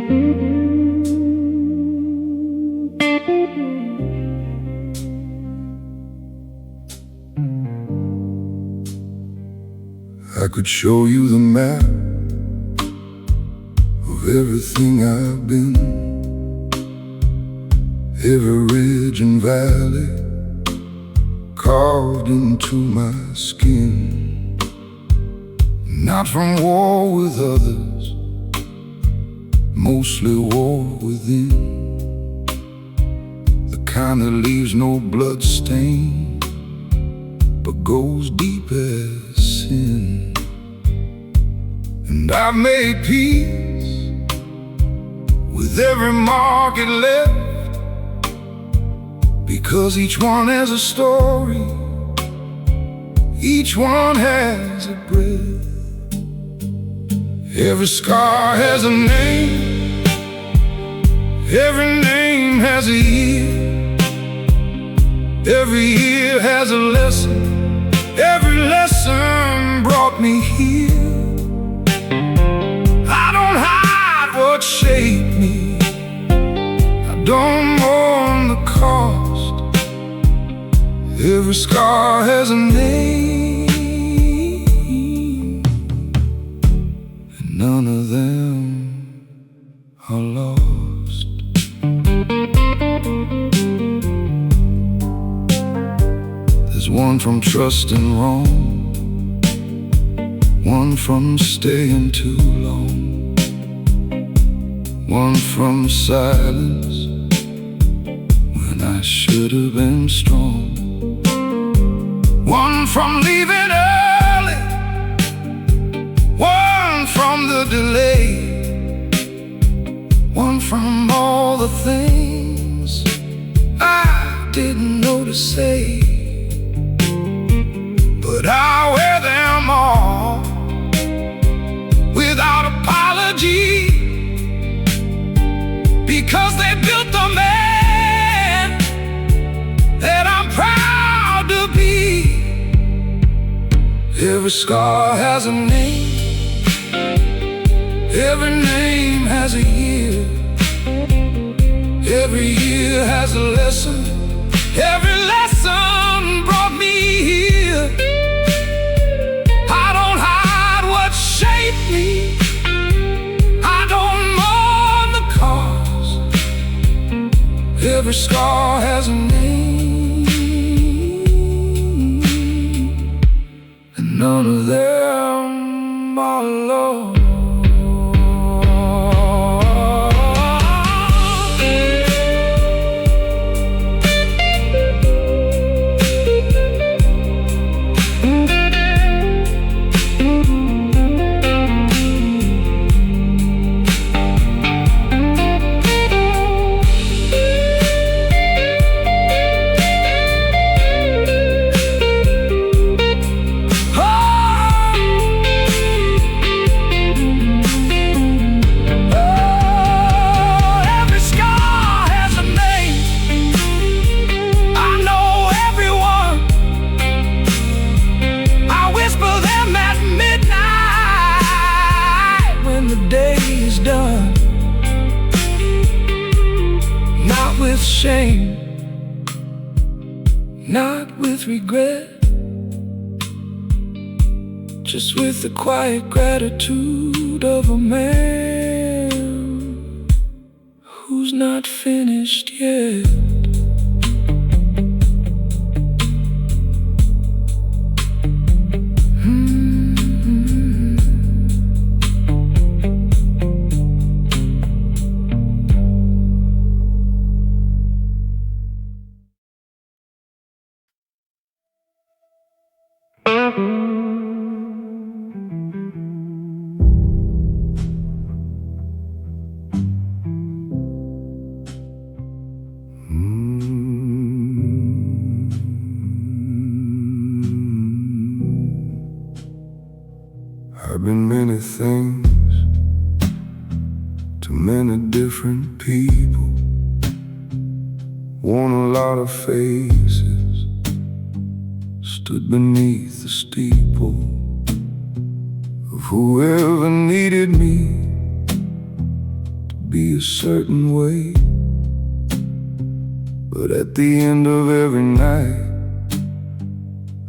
I could show you the map of everything I've been, every ridge and valley carved into my skin. Not from war with others, mostly war within, the kind that leaves no blood stain but goes deep as sin. And I've made peace with every mark it left, because each one has a story, each one has a breath. Every scar has a name, every name has a year, every year has a lesson, every lesson brought me here. I don't hide what shaped me, I don't mourn the cost. Every scar has a name, and none of them are lost. There's one from trusting wrong, one from staying too long, one from silence when I should have been strong, one from leaving early, one from the delay, one from all the things I didn't know to say. But I wear them all without apology, because they built the man that I'm proud to be. Every scar has a name, every name has a year, every year has a lesson, every lesson brought me here. I don't hide what shaped me, I don't mourn the cause. Every scar has a name, and none of them are lost. Not with shame, not with regret, just with the quiet gratitude of a man who's not finished yet. I've been many things to many different people, worn a lot of faces, stood beneath the steeple of whoever needed me to be a certain way. But at the end of every night,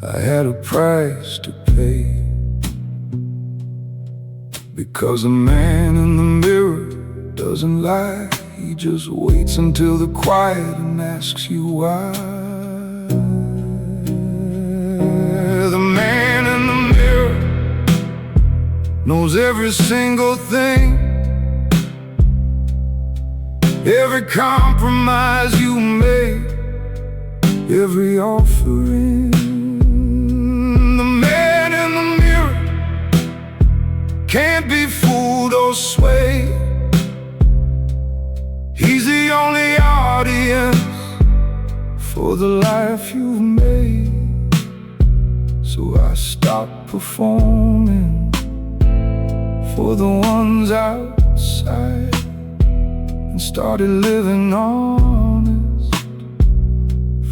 I had a price to pay. Because a man in the mirror doesn't lie, he just waits until the quiet and asks you why. The man in the mirror knows every single thing, every compromise you made, every offering. The man in the mirror can't be fooled or swayed. He's the only audience for the life you've made. So I stopped performing for the ones outside and started living honest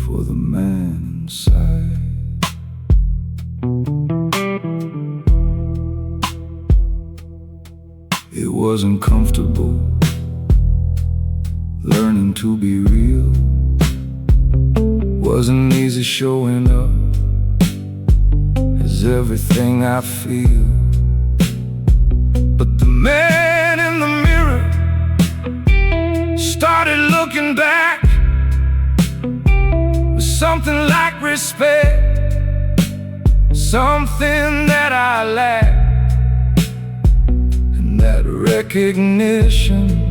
for the man inside. It wasn't comfortable learning to be real. Wasn't easy showing up as everything I feel. But the man in the mirror started looking back with something like respect, something that I lack. And that recognition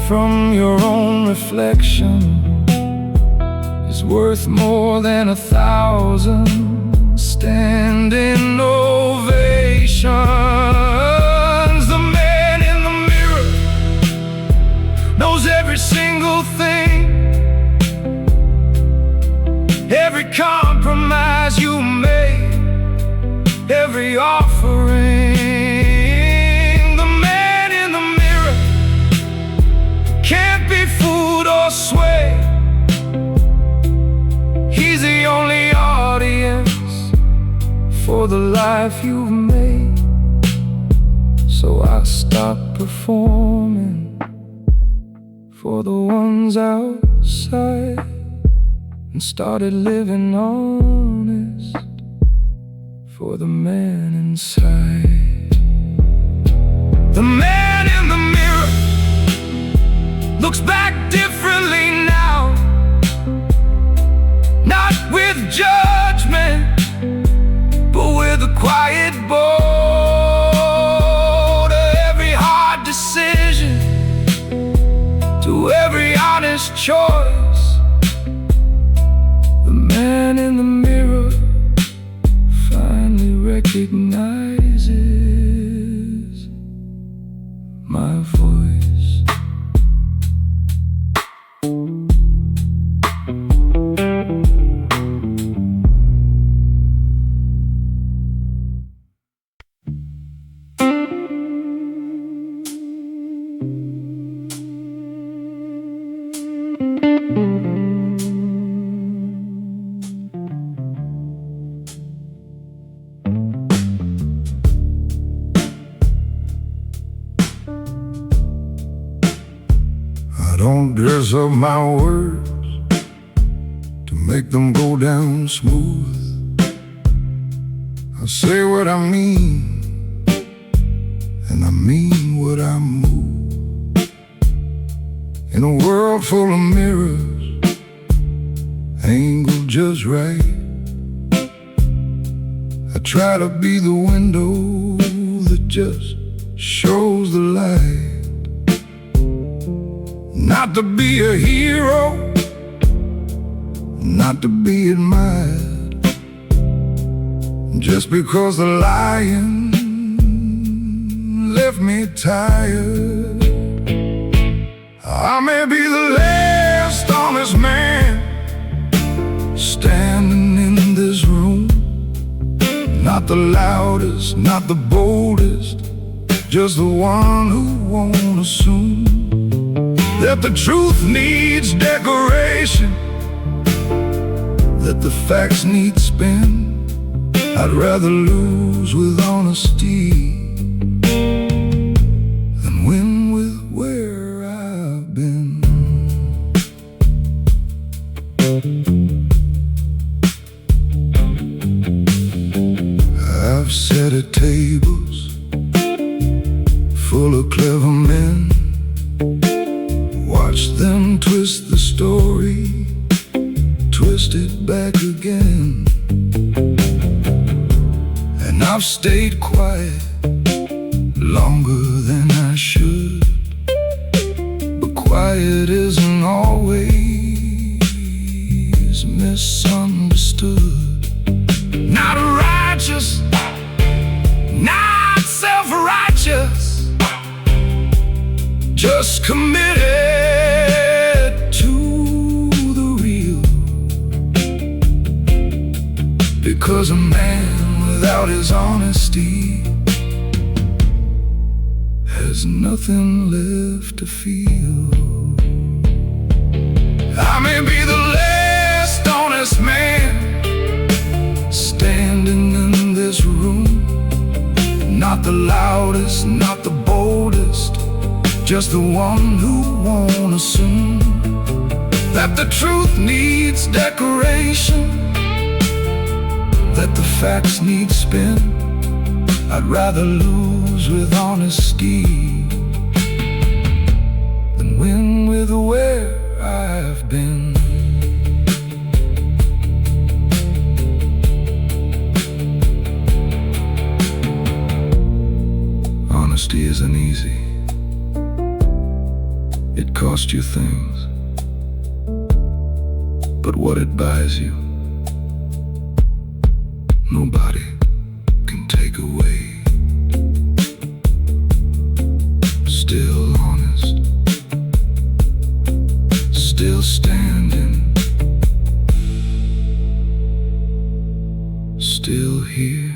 from your own reflection is worth more than 1,000 standing ovations. The man in the mirror knows every single thing, every compromise you made, every offering. The man in the mirror can't be fooled or swayed. He's the only audience for the life you've made. So I stopped performing for the ones outside and started living honest for the man inside. The man in the mirror looks back differently now, not with judgment, but with a quiet bow to every hard decision, to every honest choice. The man in the mirror finally recognizes my voice. I don't dress up my words to make them go down smooth. I say what I mean, and I mean what I move. In a world full of mirrors, angled just right, I try to be the window that just shows the light. Not to be a hero, not to be admired, just because the lion left me tired. I may be the last honest man standing in this room, not the loudest, not the boldest, just the one who won't assume that the truth needs decoration, that the facts need spin. I'd rather lose with honesty than win with sat at tables full of clever men, watched them twist the story, twist it back again. And I've stayed quiet longer than I should, but quiet isn't always misunderstood. Not righteous, not self-righteous, just committed to the real. Because a man without his honesty has nothing left to feel. I may be the last honest man standing in this room, not the loudest, not the boldest, just the one who won't assume that the truth needs decoration, that the facts need spin. I'd rather lose with honesty than win with where I've been. Honesty isn't easy. It costs you things, but what it buys you, nobody can take away. Still honest, still standing, still here.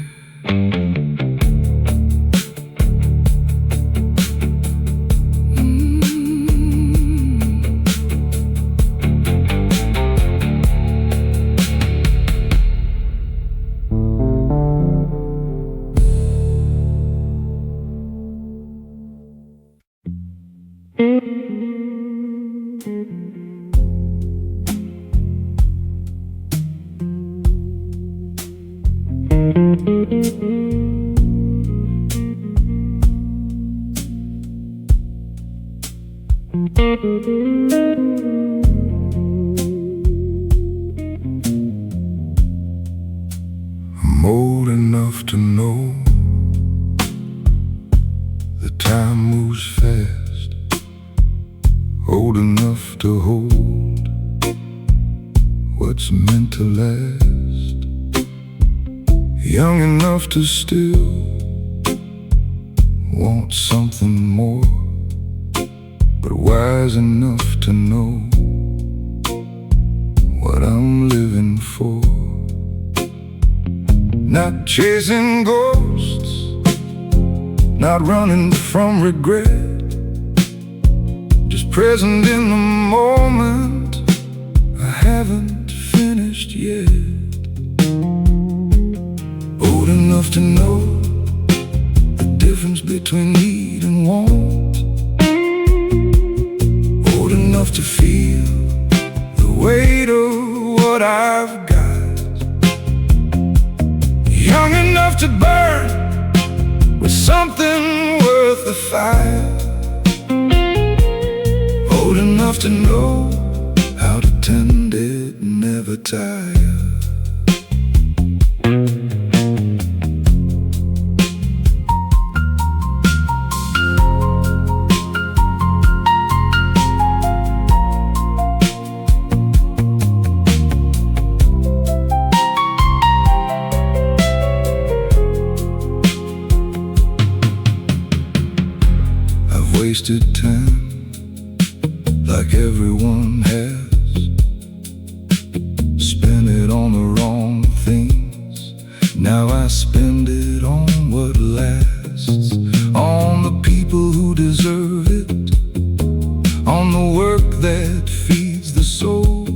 I'm old enough to know the time moves fast, old enough to hold what's meant to last, young enough to still want something more, but wise enough to know what I'm living for. Not chasing ghosts, not running from regret, just present in the moment. I haven't finished yet. Old enough to know the difference between need and want, old enough to feel the weight of what I've got, young enough to burn with something worth the fire, old enough to know how to tend it and never tire. Wasted time like everyone has, spent it on the wrong things. Now I spend it on what lasts, on the people who deserve it, on the work that feeds the soul,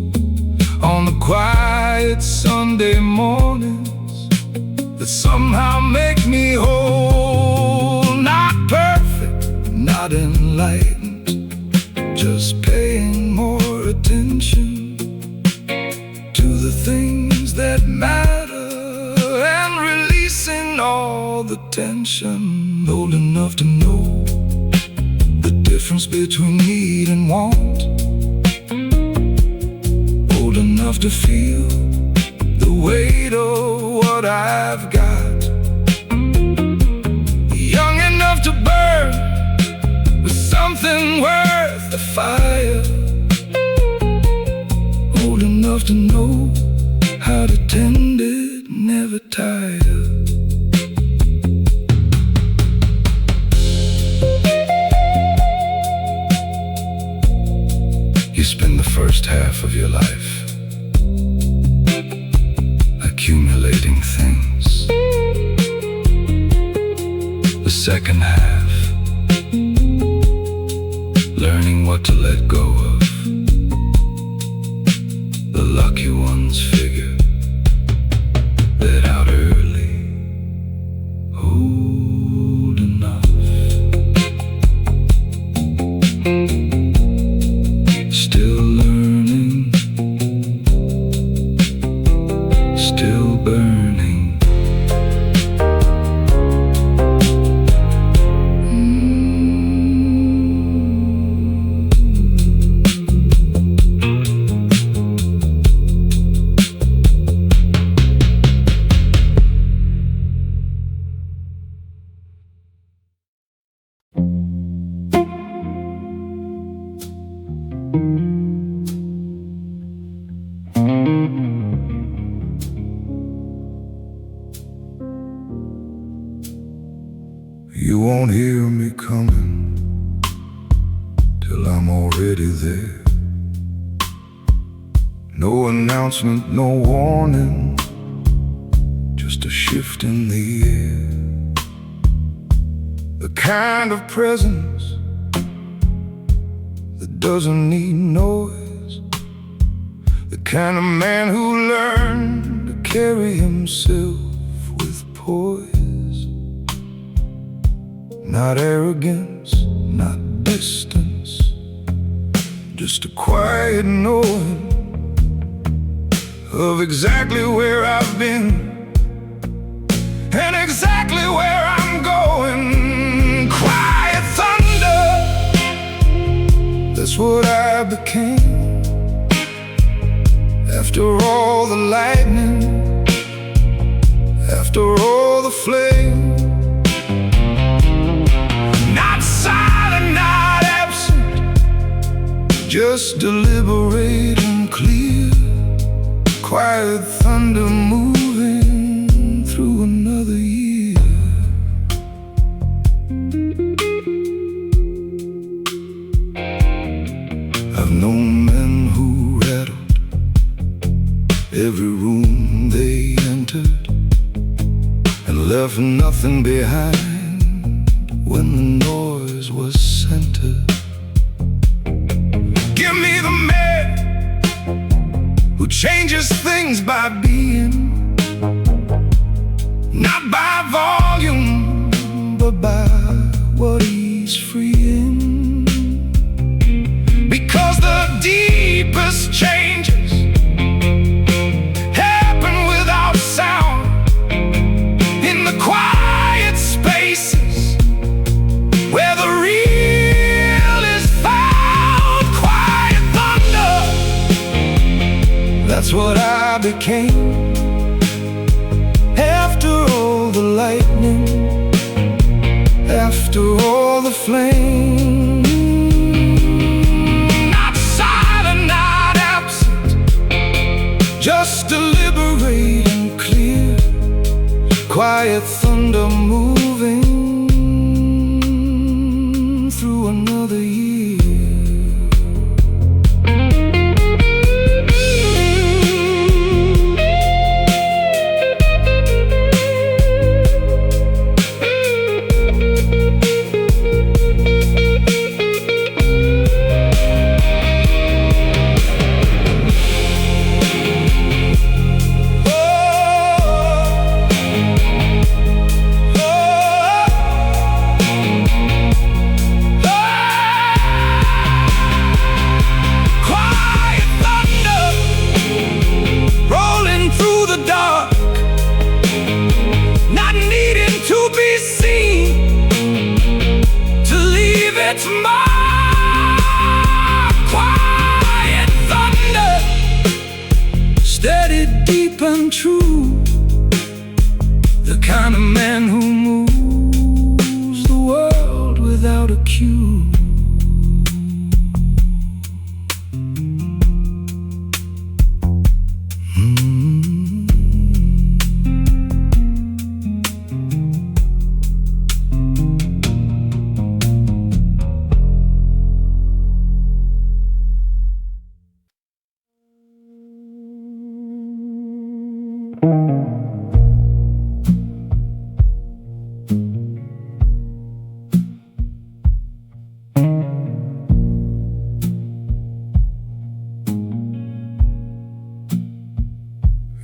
on the quiet Sunday mornings that somehow make me whole. Not perfect, not enlightened, just paying more attention to the things that matter and releasing all the attention, old enough to know the difference between need and want, old enough to feel the weight of what I've got, young enough to burn with something worth the fire, old enough to know how to tend it, never tire. You spend the first half of your life accumulating things, the second half learning what to let go of. The lucky ones figure that out early, old enough. Still learning, still burning. You won't hear me coming till I'm already there. No announcement, no warning, just a shift in the air. The kind of presence that doesn't need noise, the kind of man who learned to carry himself with poise. Not arrogance, not distance, just a quiet knowing of exactly where I've been and exactly where I'm going. Quiet thunder, that's what I became. After all the lightning, after all the flame. Not silent, not absent, just deliberate and clear. Quiet thunder moving through another year. I've known men who rattled every room they entered and left nothing behind when the noise was centered. Give me the man who changes things by being, not by volume, but by what he's freeing. Because the deepest changes happen without sound, in the quiet spaces where the real is found. Quiet thunder, that's what I became. After all the lightning, after all the flame. Not silent, not absent, just deliberate and clear. Quiet thunder moving through another year. It's my quiet thunder, steady, deep and true, the kind of man who moves the world without a cue.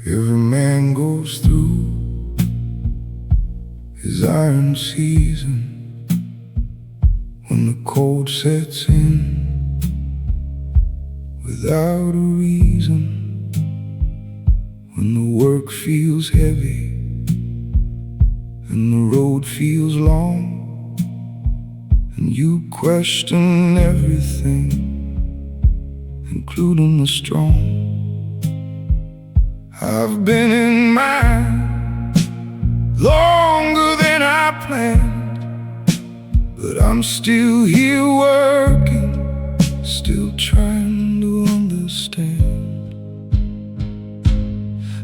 Every man goes through his iron season, when the cold sets in without a reason, when the work feels heavy and the road feels long, and you question everything, including the strong. I've been in mine longer than I planned, but I'm still here working, still trying to understand.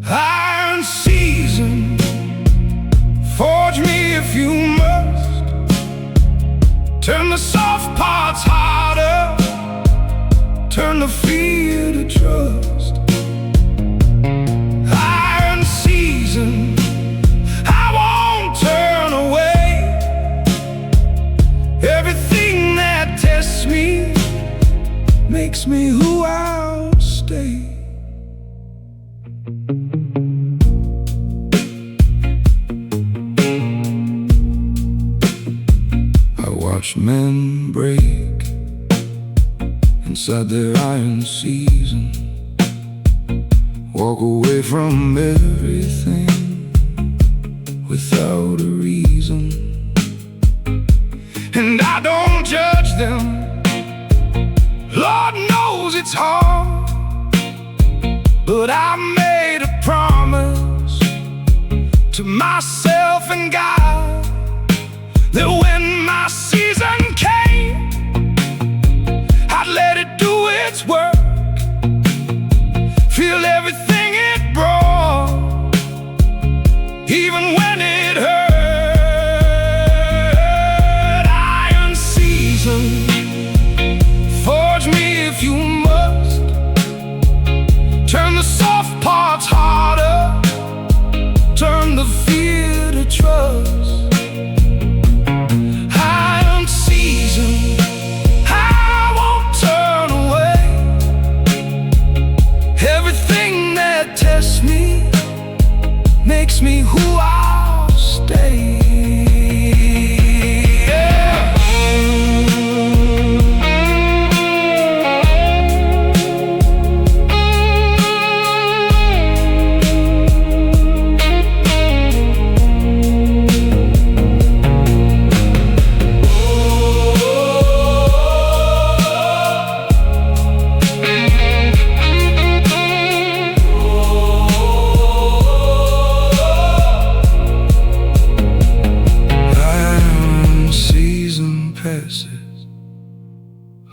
Iron season, forge me if you must, turn the soft parts harder, turn the fear to trust. I won't turn away. Everything that tests me makes me who I'll stay. I watch men break inside their iron season, walk away from everything without a reason. And I don't judge them, Lord knows it's hard, but I made a promise to myself and God that when my season came, I'd let it do its work, feel everything it brought, even when it hurt. Iron season, forge me if you must, turn the soft parts harder, turn the fear to trust. Iron season, I won't turn away. Everything that tests me makes me who I'll stay.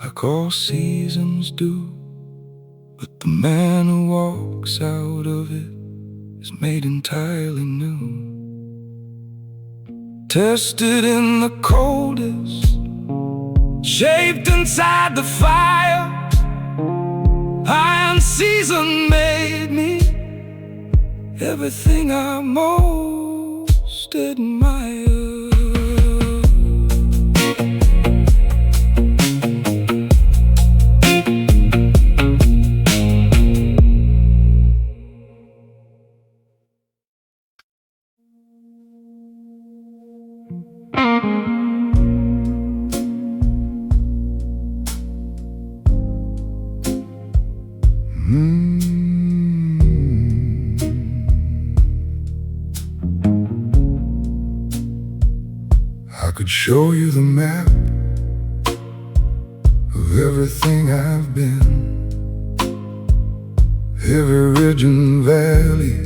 Like all seasons do, but the man who walks out of it is made entirely new. Tested in the coldest, shaped inside the fire. Iron season made me everything I most admire. I could show you the map everything I've been, every ridge and valley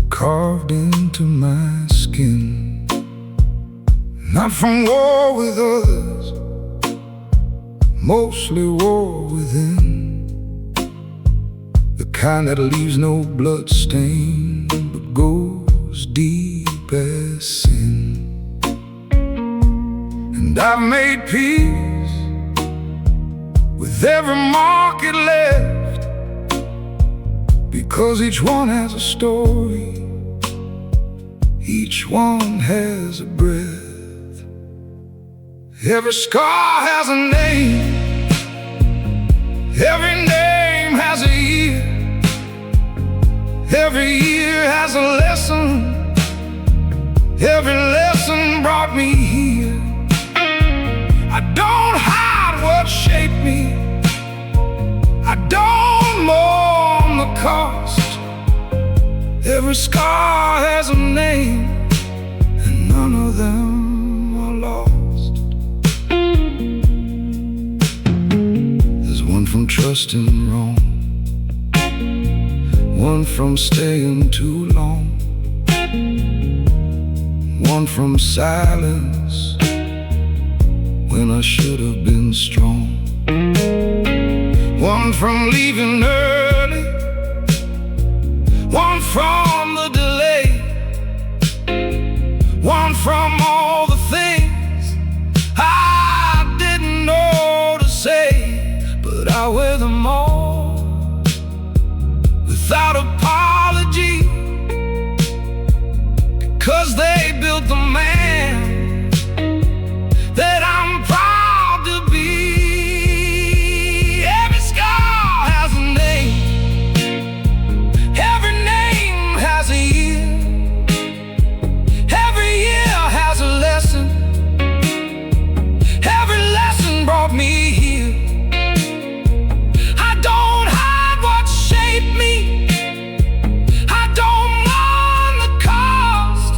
carved into my skin. Not from war with others, mostly war within, the kind that leaves no blood stain but goes deep as sin. And I've made peace with every market left, because each one has a story, each one has a breath. Every scar has a name, every name has a year, every year has a lesson, every lesson brought me here. I don't hide what shaped me, I don't mourn the cost. Every scar has a name, and none of them are lost. There's one from trusting wrong, one from staying too long, one from silence when I should have been strong, one from leaving early, one from the delay, one from all the things I didn't know to say, but I wear them all without apology, because they built the man that I'm proud to be. Every scar has a name, every name has a year, every year has a lesson, every lesson brought me here. I don't hide what shaped me, I don't mourn the cost.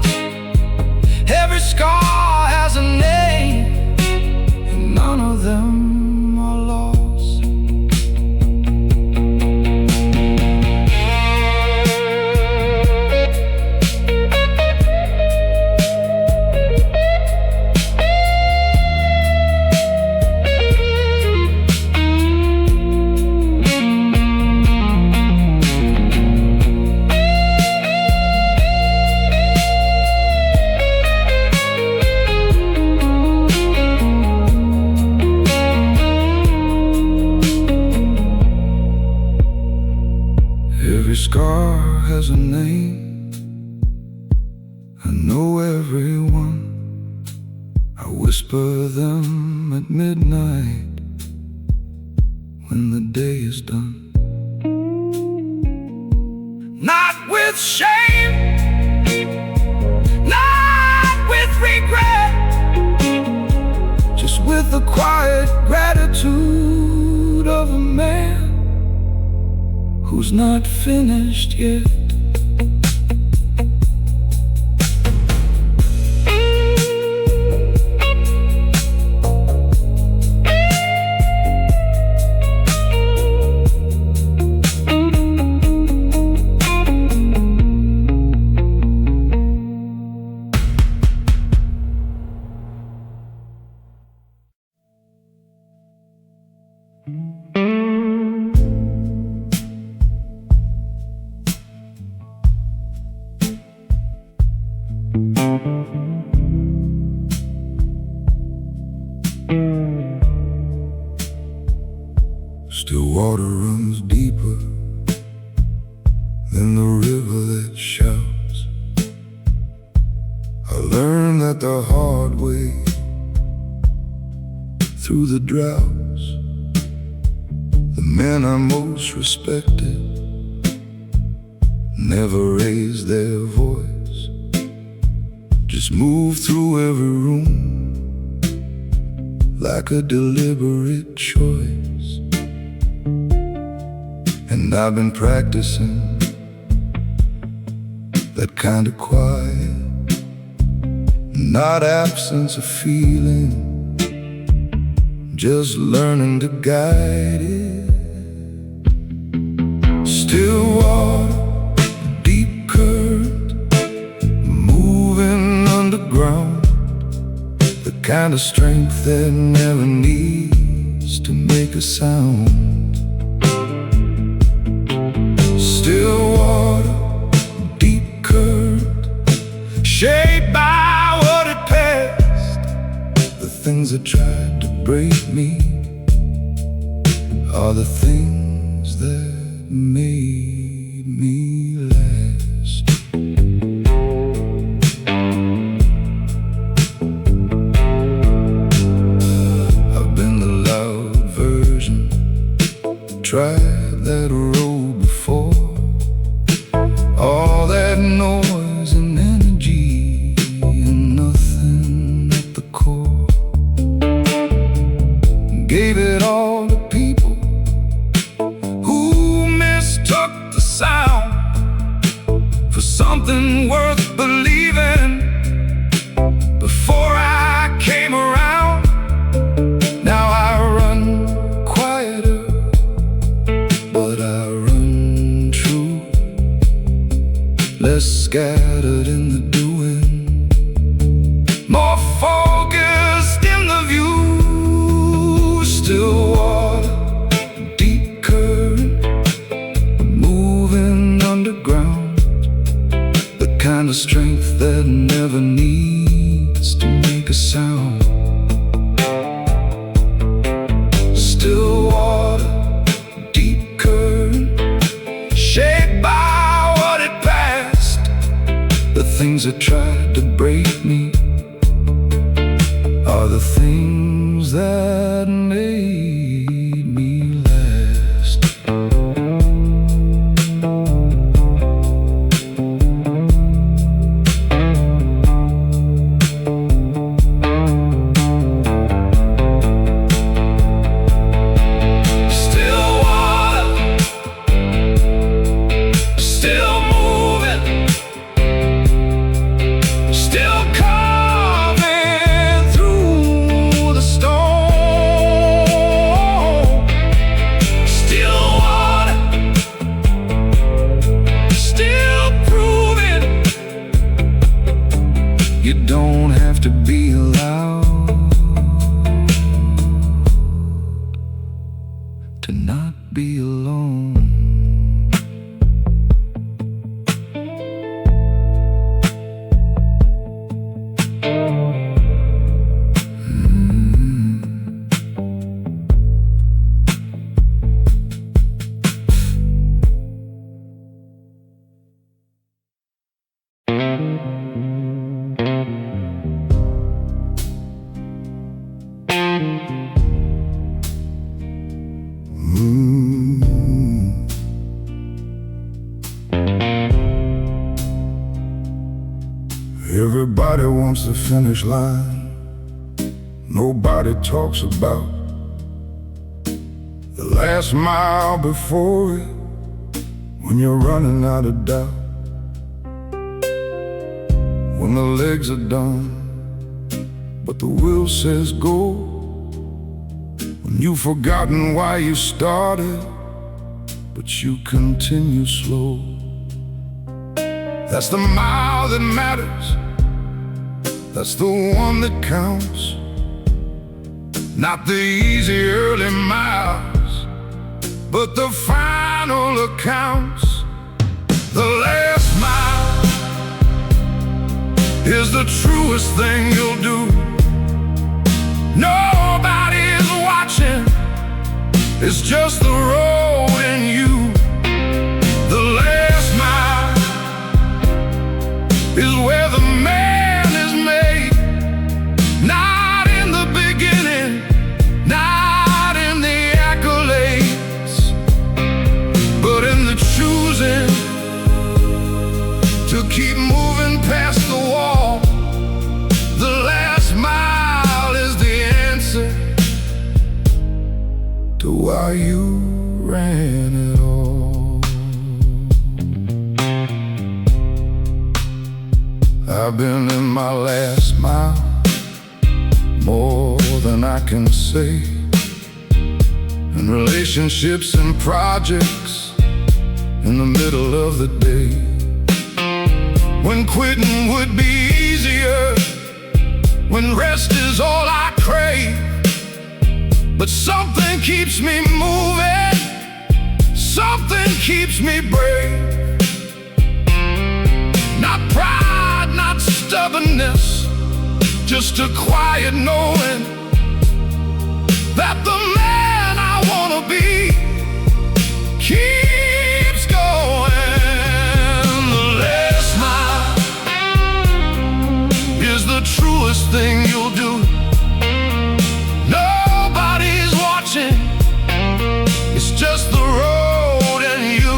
Every scar has a name, and none of them are lost. Every scar has a name, I know everyone. I whisper them at midnight when the day is done. Not with shame, not with regret, just with the quiet gratitude of a man who's not finished yet. Still water runs deeper than the river that shouts. I learned that the hard way, through the droughts. The men I most respected never raised their voice, just moved through every room like a deliberate choice. And I've been practicing that kind of quiet, not absence of feeling, just learning to guide it. Still water, deep current, moving underground, the kind of strength that never needs to make a sound. Still water, deep current, shaped by what it passed. The things that tried to break me are the things that made me last. I've been the loud version, tried that road before. All that noise and energy and nothing at the core. Gave it all to people who mistook the sound for something worth believing. Before I came around, now I run quieter, but I run true. Less scattered in the doing, more focused in the view. Still water, deep current, moving underground, the kind of strength that never needs to make a sound. Still water, deep current, shaped by what it passed. The things that tried to break me are the things that made me last. Still water, still moving, still carving through the stone. Still water, still proving you don't have to be loud to not be alone. Everybody wants the finish line. Nobody talks about the last mile before it, when you're running out of doubt. When the legs are done, but the will says go. When you've forgotten why you started, but you continue slow. That's the mile that matters, that's the one that counts. Not the easy early miles, but the final accounts. The last mile is the truest thing you'll do. Nobody's watching, it's just the road and you. The last mile is where the man is made. Not in the beginning, not in the accolades, but in the choosing to keep moving past the wall. The last mile is the answer to why you ran it all. I've been in my last mile, more than I can say. and relationships and projects in the middle of the day. When quitting would be easier, when rest is all I crave. But something keeps me moving, something keeps me brave. Not pride, not stubbornness, just a quiet knowing that the man I wanna be keeps going. The last mile is the truest thing you'll do. Nobody's watching, it's just the road and you.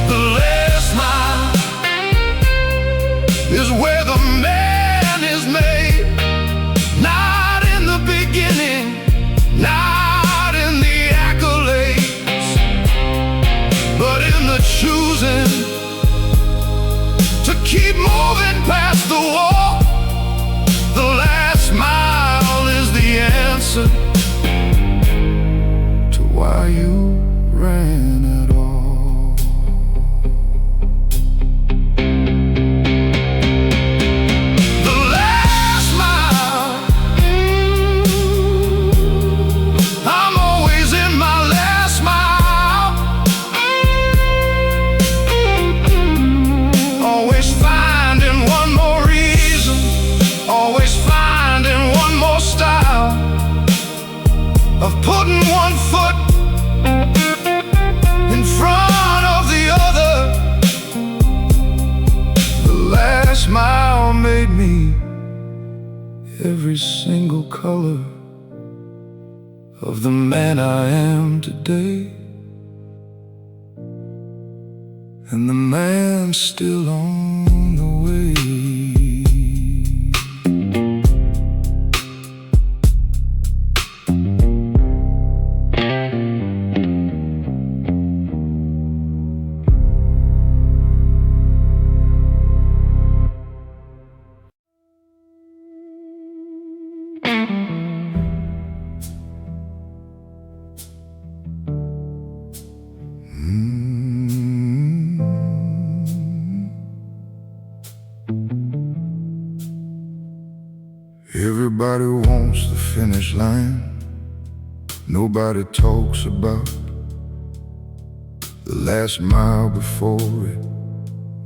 The last mile is where the man is made, not in the beginning, not in the accolades, but in the choosing to keep moving past the wall. The last mile is the answer to why you ran at all. The last mile, I'm always in my last mile, always finding one more reason, always finding one more style of putting one foot in front of the other. The last mile made me every single color of the man I am today, and the man's still on the way. Everybody wants the finish line. Nobody talks about the last mile before it,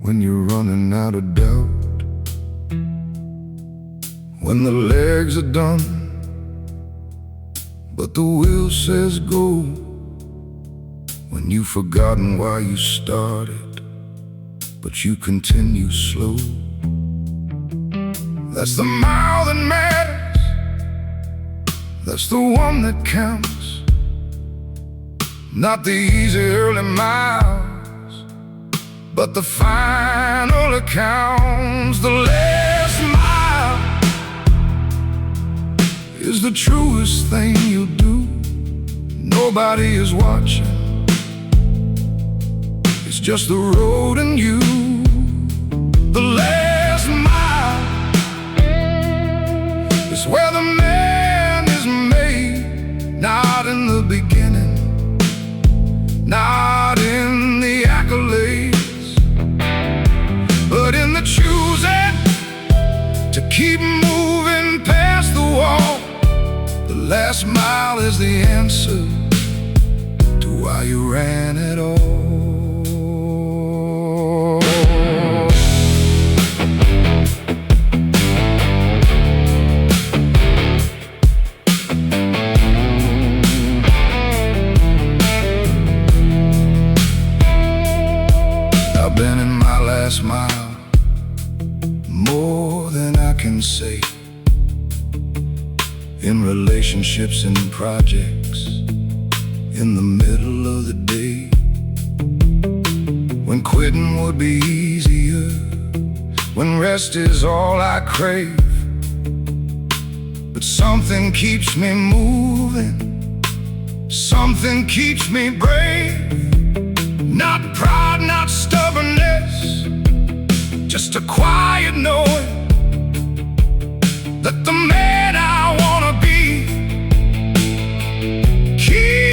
when you're running out of doubt, when the legs are done but the wheel says go, when you've forgotten why you started but you continue slow. That's the mile that matters, that's the one that counts, not the easy early miles, but the final accounts. The last mile is the truest thing you'll do. Nobody is watching, it's just the road and you. The last mile is where the man is made, not in the beginning, not in the accolades, but in the choosing to keep moving past the wall. The last mile is the answer to why you ran at all. I've been in my last mile more than I can say, in relationships and projects in the middle of the day, when quitting would be easier, when rest is all I crave. But something keeps me moving, something keeps me brave. Not pride, not stubbornness, just a quiet knowing that the man I wanna be keeps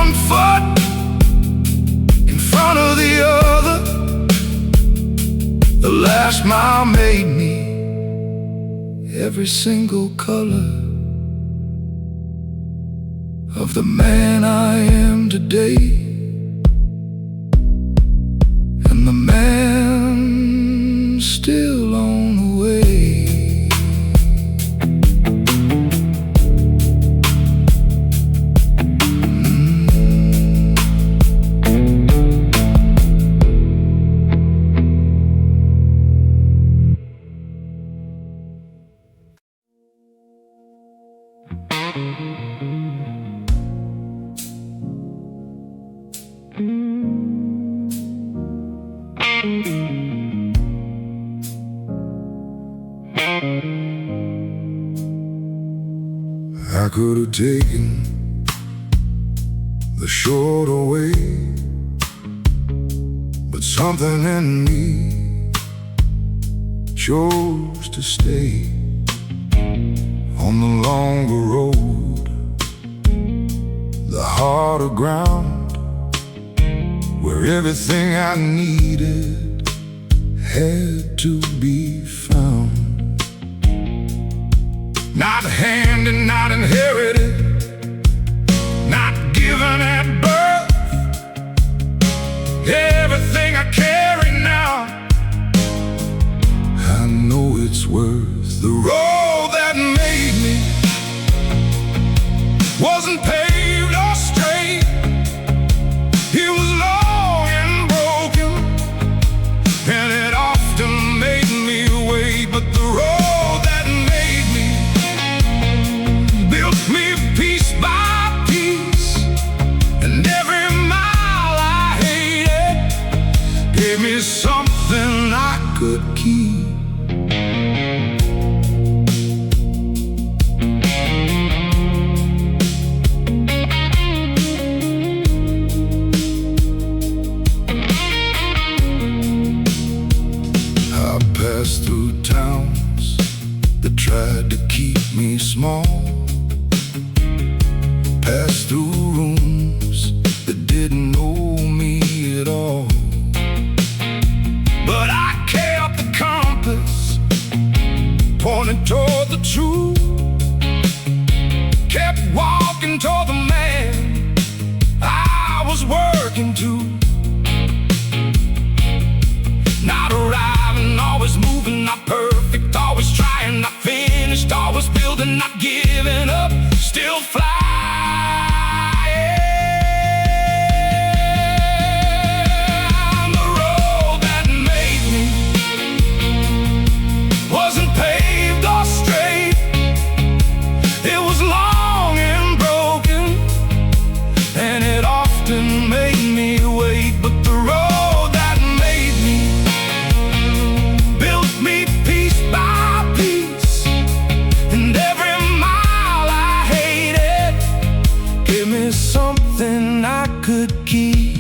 one foot in front of the other. The last mile made me every single color of the man I am today, and the man still on the way. I could have taken the shorter way, but something in me chose to stay on the longer road, the harder ground, where everything I needed had to be found. Not handed, not inherited, not given at birth. Everything I carry now, I know it's worth. The road that made me wasn't paved or straight. It was long and broken, and it often made me wait. But the road that made me built me piece by piece, and every mile I hated gave me something I could keep. I passed through towns that tried to keep me small, passed through rooms that didn't know me at all. But I kept the compass pointed toward the truth, kept walking toward the man I was working to. Not arriving, always moving, not perfect, always trying, not finished, always building, not giving up, still flying. The road that made me wasn't paved or straight. It was long and broken, and it often made me wait. But the road that made me built me piece by piece, and every mile I hated gave me something I could keep.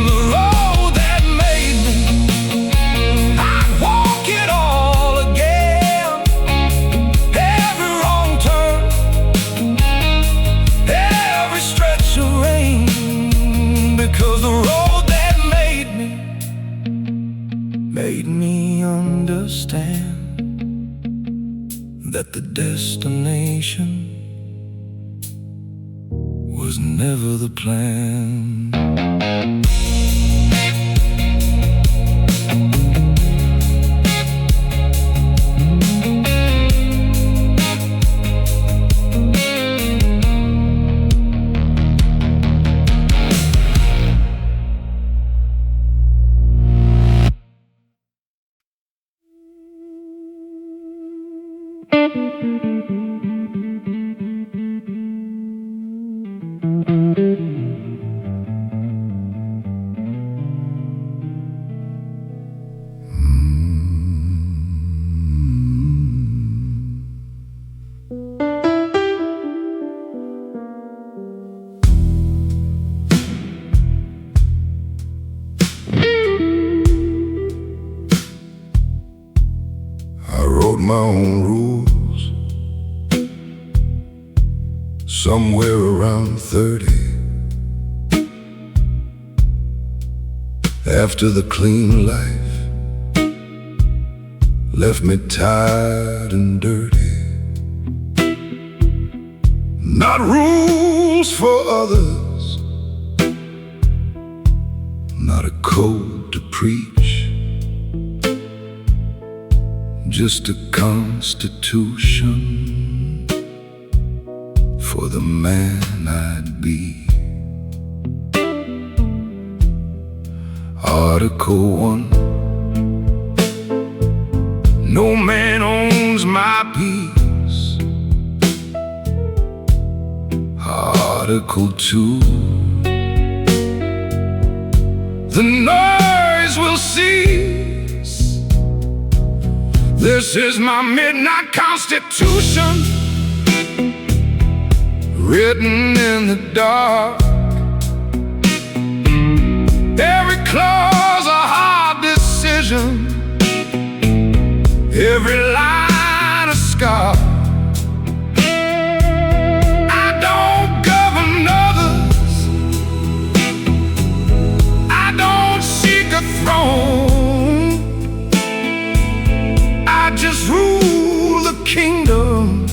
The road that made me, I'd walk it all again. Every wrong turn, every stretch of rain, because the road that made me understand that the destination was never the plan. my own rules. Somewhere around 30, after the clean life left me tired and dirty. Not rules for others, not a code to preach, just a constitution for the man I'd be. Article 1: no man owns my peace. Article 2: the noise will cease. This is my midnight constitution, written in the dark. Every clause a hard decision, every line a scar. I don't govern others, I don't seek a throne. I just rule the kingdom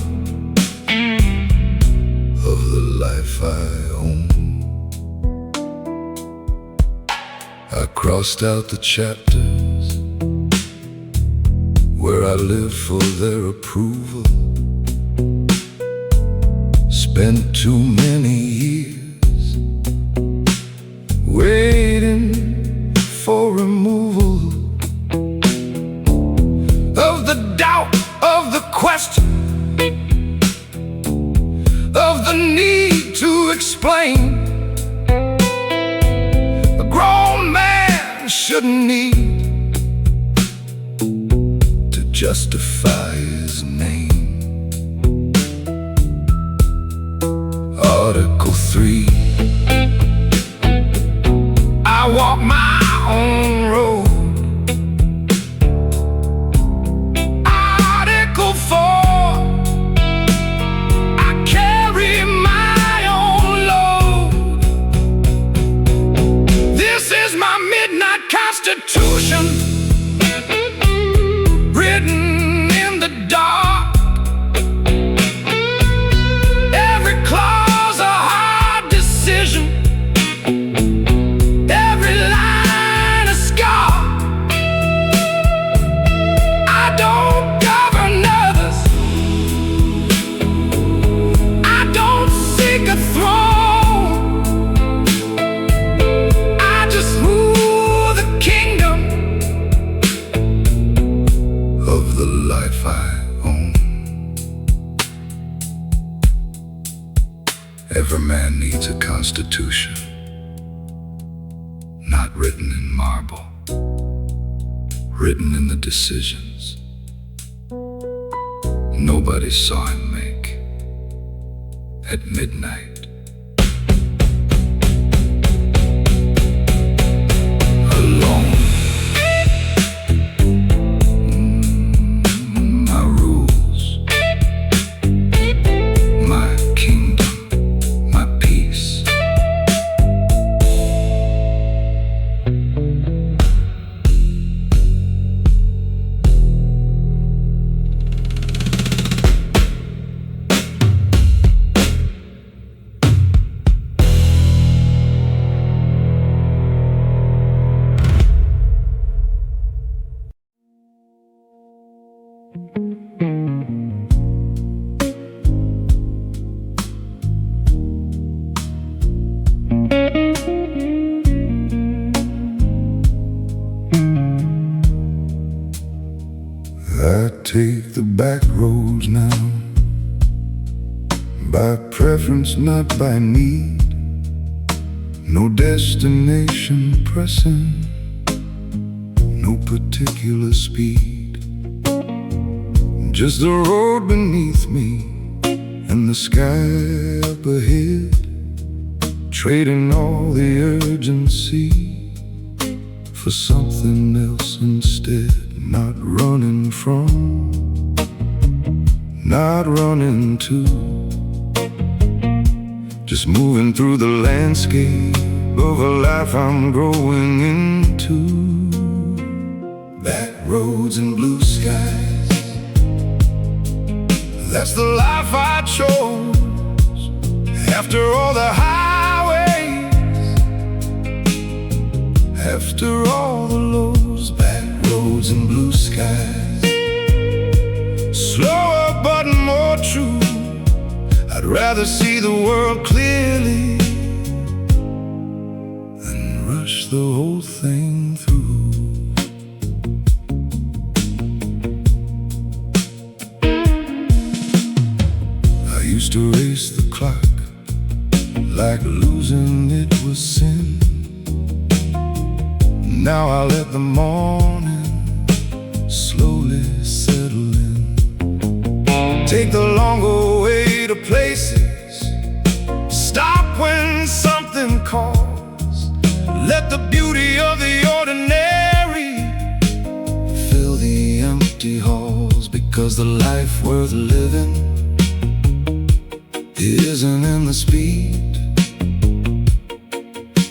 of the life I own. I crossed out the chapters where I live for their approval. Spent too many years waiting for removal of the doubt, of the question, of the need to explain. A grown man shouldn't need to justify his name. Article 3: I walk my own road. Article 4: I carry my own load. This is my midnight constitution, written in the dark. Every clause a hard decision, every line a scar. I don't govern others, I don't seek a throne. I just rule the kingdom of the life I own. Every man needs a constitution, not written in marble, written in the decisions nobody saw him make at midnight. Alone. My rules, my kingdom, my peace. I take the back roads now, by preference, not by need. No destination pressing, no particular speed. Just the road beneath me and the sky up ahead, trading all the urgency for something else instead. Not running from not running to, just moving through the landscape of a life I'm growing into. Back roads and blue skies, that's the life I chose. After all the highways, after all the lows, back roads and blue skies, slower but more true. I'd rather see the world clearly than rush the whole thing through. I used to race the clock like losing it was sin. Now I let the morning slowly settle in. Take the longer way to places, stop when something calls. Let the beauty of the ordinary fill the empty halls, because the life worth living isn't in the speed,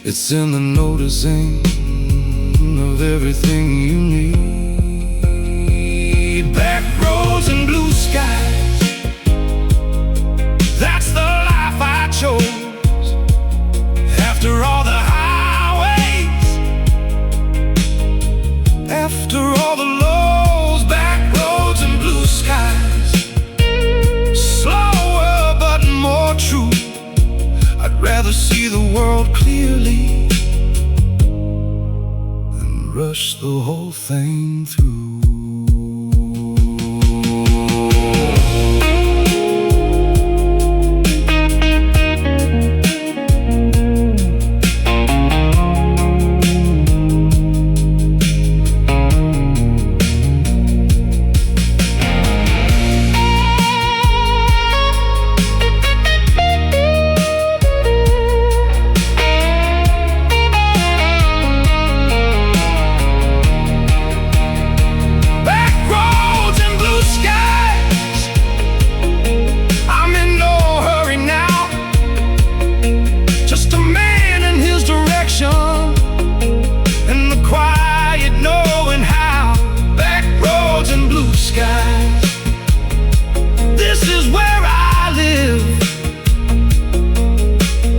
it's in the noticing of everything you need. Back roads and blue skies, that's the life I chose. After all the highways, after all the lows, back roads and blue skies, slower but more true. I'd rather see the world clearly than rush the whole thing through.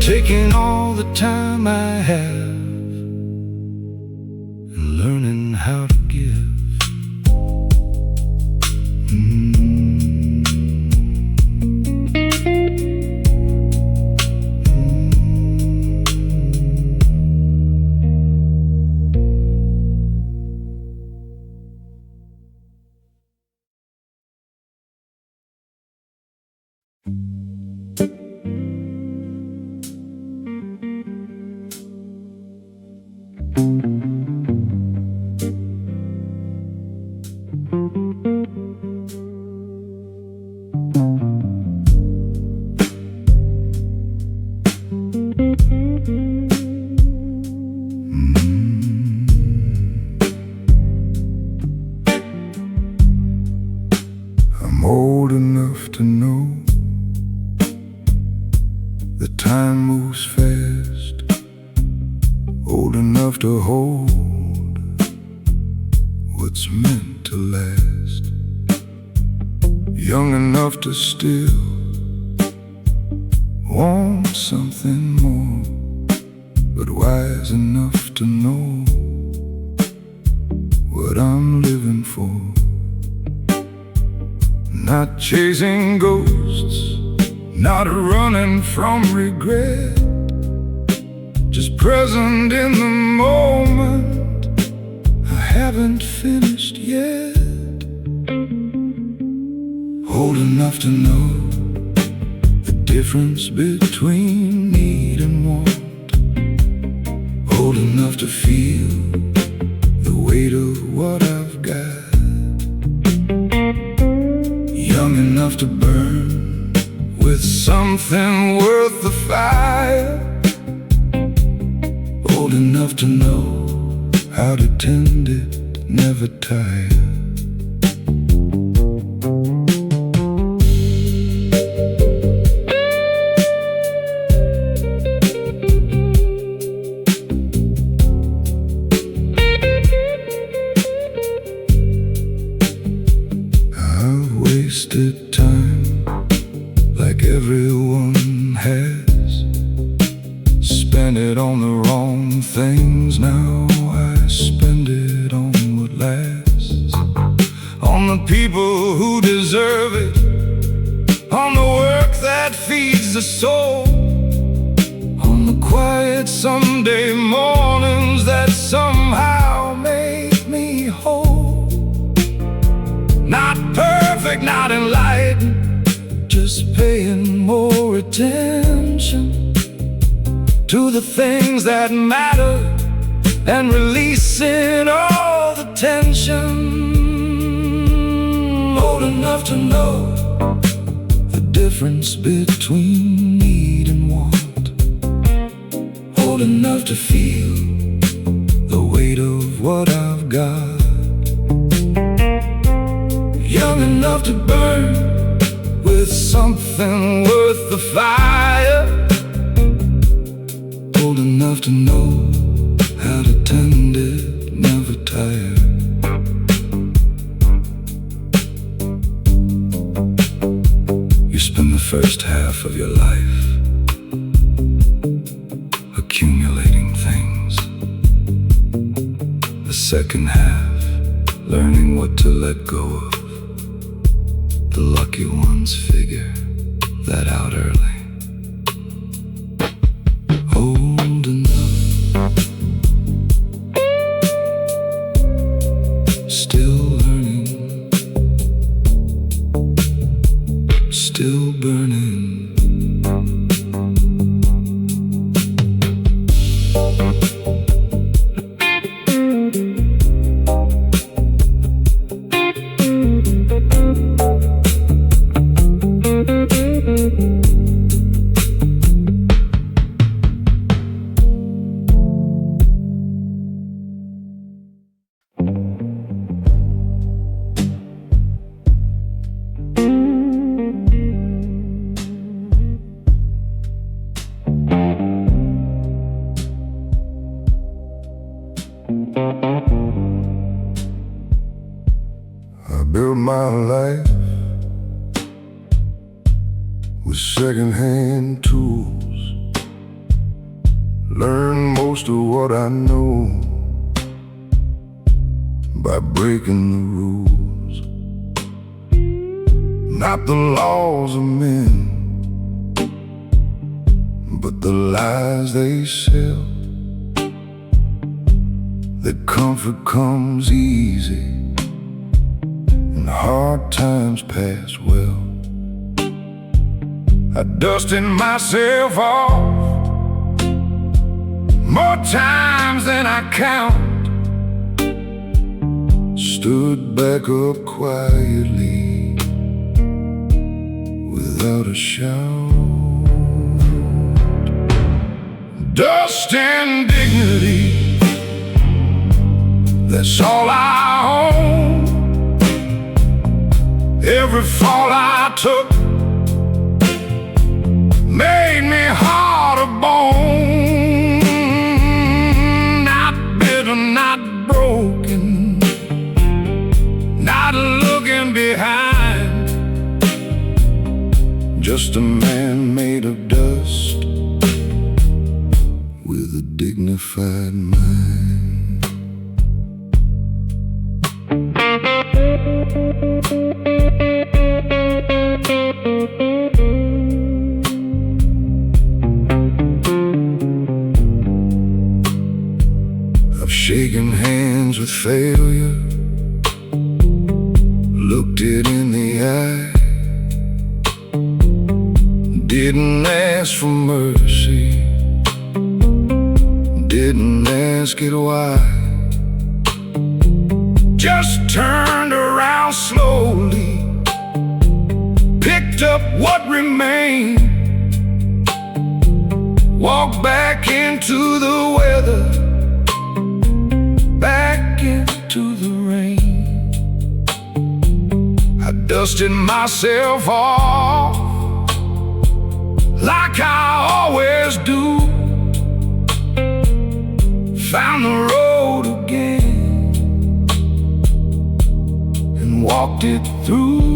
Taking all the time I have and learning how to give. I'm old enough to know that time moves fast, old enough to hold what's meant to last, young enough to still want something more, but wise enough to know what I'm living for. Not chasing ghosts, not running from regret, just present in the moment. I haven't finished yet. Old enough to know the difference between need and want, old enough to feel the weight of what I've got, young enough to burn with something worth the fire, old enough to know how to tend it, never tire. spent it on the wrong things. Now I spend it on what lasts, on the people who deserve it, on the work that feeds the soul, on the quiet Sunday mornings that somehow make me whole. Not perfect, not enlightened, just paying more attention to the things that matter and releasing all the tension. Old enough to know the difference between need and want, old enough to feel the weight of what I've got, young enough to burn with something worth the fire, old enough to know how to tend it, never tired. You spend the first half of your life accumulating things, the second half learning what to let go of. The lucky ones figure that out early. Old enough, still learning, still burning. I built my life with second-hand tools, learned most of what I know by breaking the rules. Not the laws of men, but the lies they sell, that comfort comes easy and hard times pass well. I dusted myself off more times than I count, stood back up quietly without a shout. Dust and dignity, that's all I own. Every fall I took made me hard of bone. Not bitter, not broken, not looking behind, just a man made of dust with a dignified mind. I've shaken hands with failure, looked it in the eye, didn't ask for mercy, didn't ask it why, just turned around slowly, picked up what remained, walked back into the weather, back into the rain. I dusted myself off like I always do, found the road again and walked it through.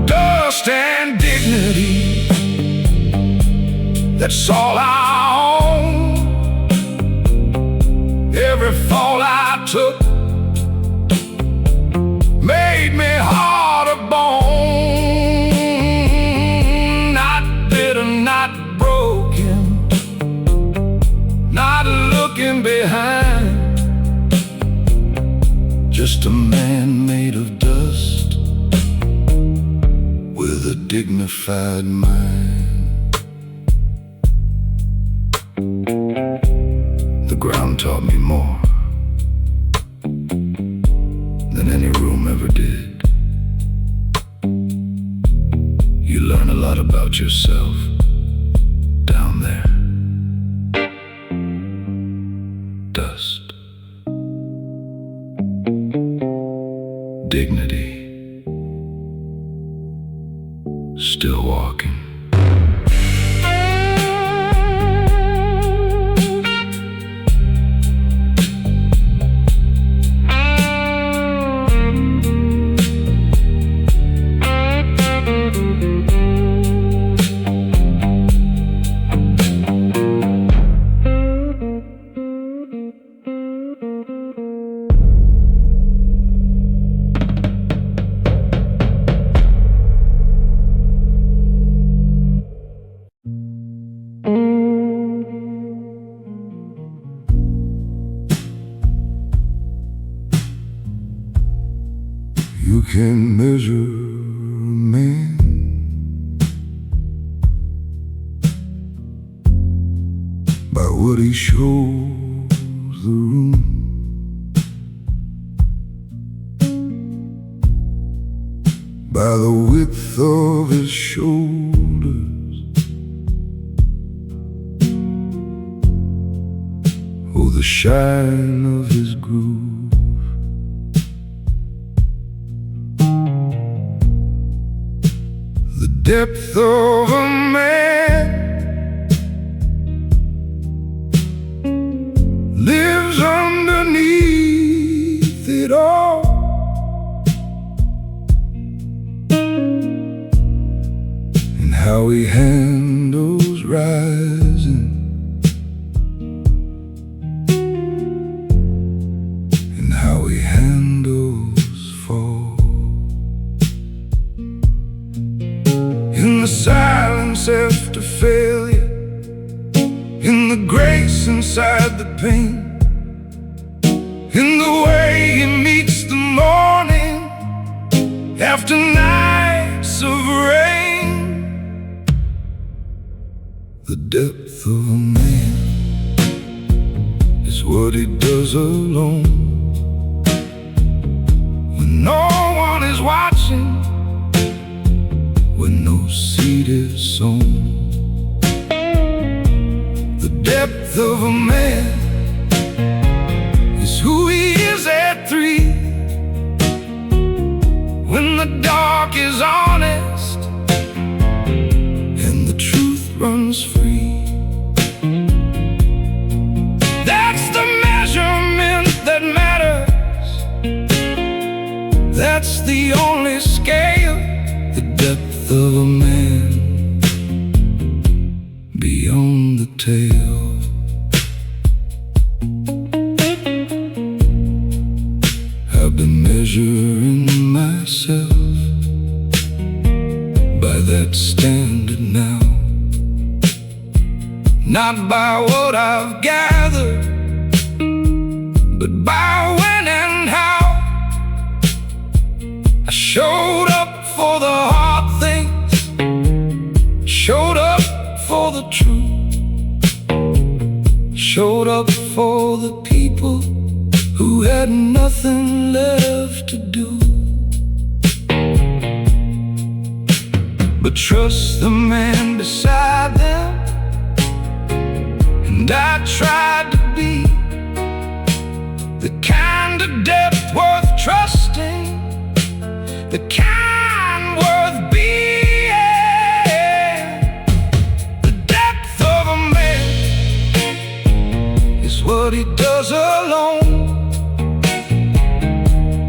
Dust and dignity, That's all I own. Every fall I took made me hard of bone. Not bitter, not broken, not looking behind. Just a man made of dust with a dignified mind. The ground taught me more than any room ever did. You learn a lot about yourself down there. Dust. Dignity. Still walking. You can measure a man by what he shows the room. By the width of his shoulders, or the shine of his groove. The depth of a man lives underneath it all. And how he handles rising, and how he handles fall. In the silence after failure, in the grace inside the pain, in the way he meets the morning after nights of rain. The depth of a man is what he does alone, when no one is watching, when no seed is sown. The depth of a man is who he is at 3, when the dark is honest and the truth runs free. That's the measurement that matters. That's the only scale. The depth of a man beyond the tale. I've been measuring myself by that standard now, not by what I've gathered, but by when and how I showed up for the hard things, showed up for the truth, showed up for the people who had nothing left to do but trust the man beside them. And I tried to be the kind of depth worth trusting, the kind worth being. The depth of a man is what he does alone,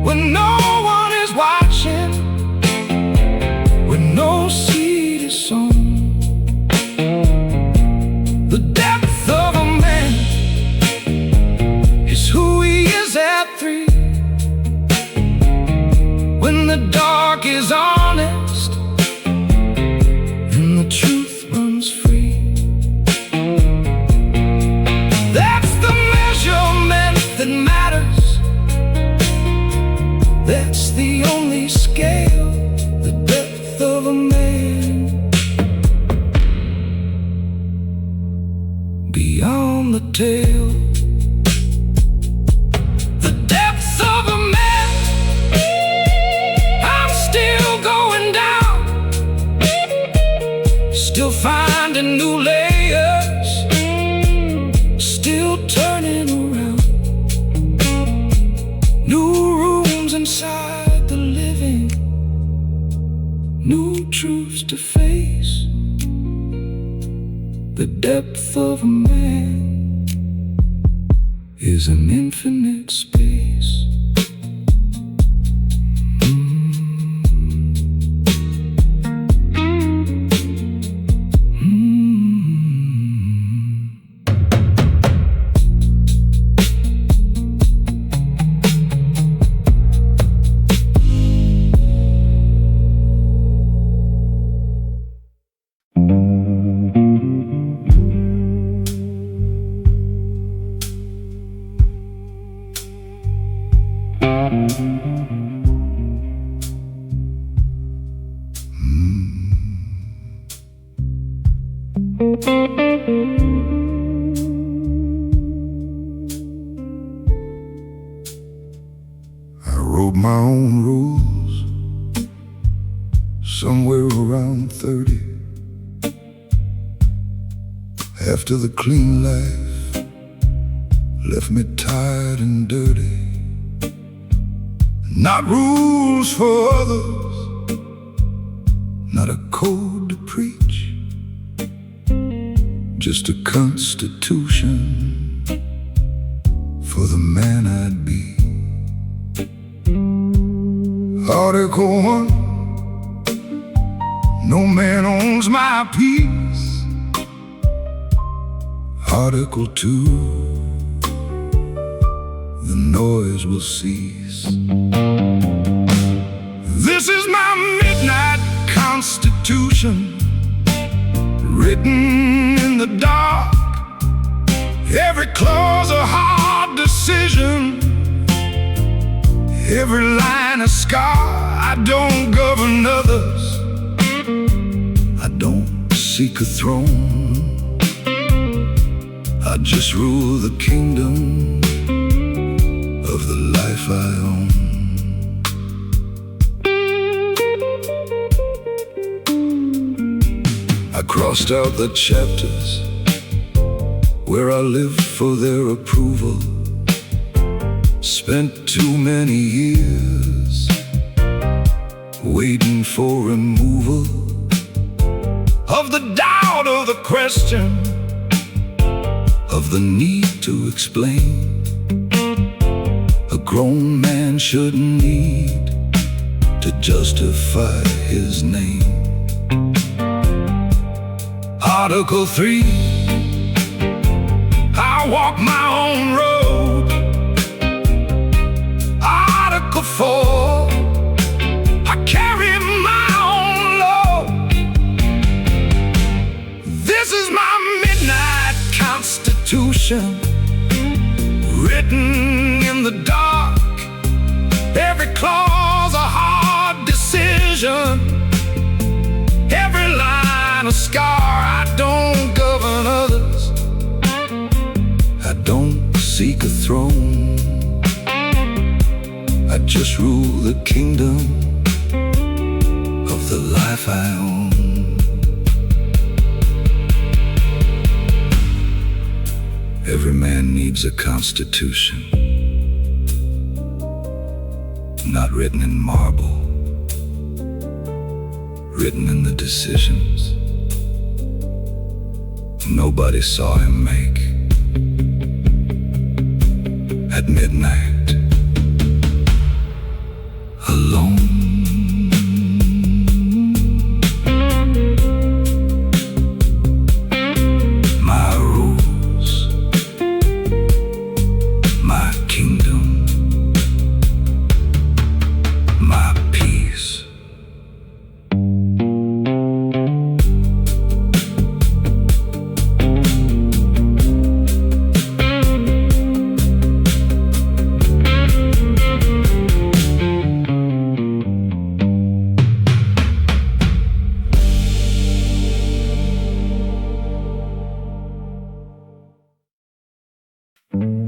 when no one is watching, when no seed is sown. on the tale. The depths of a man, I'm still going down, still finding new layers, still turning around. New rooms inside the living, new truths to face. The depth of a man is an infinite space. I wrote my own rules somewhere around 30. After the clean life left me tired and dirty. Not rules for others, not a code to preach, just a constitution for the man I'd be. Article 1, no man owns my peace. Article 2, the noise will cease. This is my midnight constitution, written in the dark. Every clause a hard decision, every line a scar. I don't govern others, I don't seek a throne, I just rule the kingdom of the life I own. I crossed out the chapters where I lived for their approval. Spent too many years waiting for removal of the doubt, of the question, of the need to explain. A grown man shouldn't need to justify his name. Article 3, I walk my own road. Article 4, I carry my own load. This is my midnight constitution, written in the dark. Every clause a hard decision, every line a scar. I don't govern others, I don't seek a throne, I just rule the kingdom of the life I own. Every man needs a constitution, not written in marble, written in the decisions nobody saw him make. At midnight, alone.